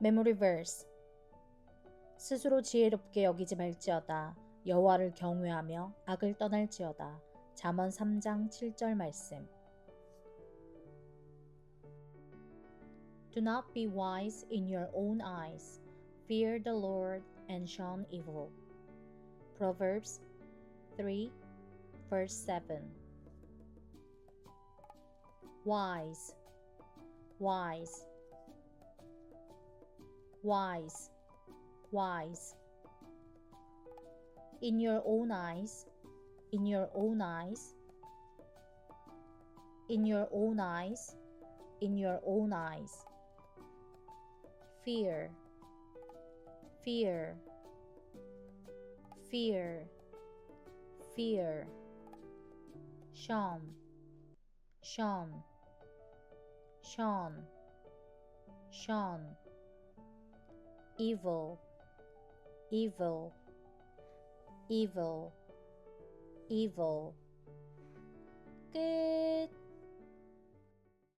Memory verse. 스스로 지혜롭게 여기지 말지어다. 여호와를 경외하며 악을 떠날지어다. 잠언 3장 7절 말씀. Do not be wise in your own eyes. Fear the Lord and shun evil. Proverbs 3 verse 7. Wise, wise, wise, wise. In your own eyes, in your own eyes, in your own eyes, in your own eyes. Fear, fear, fear, fear. Shun, shun, shun, shun. Evil, evil, evil, evil.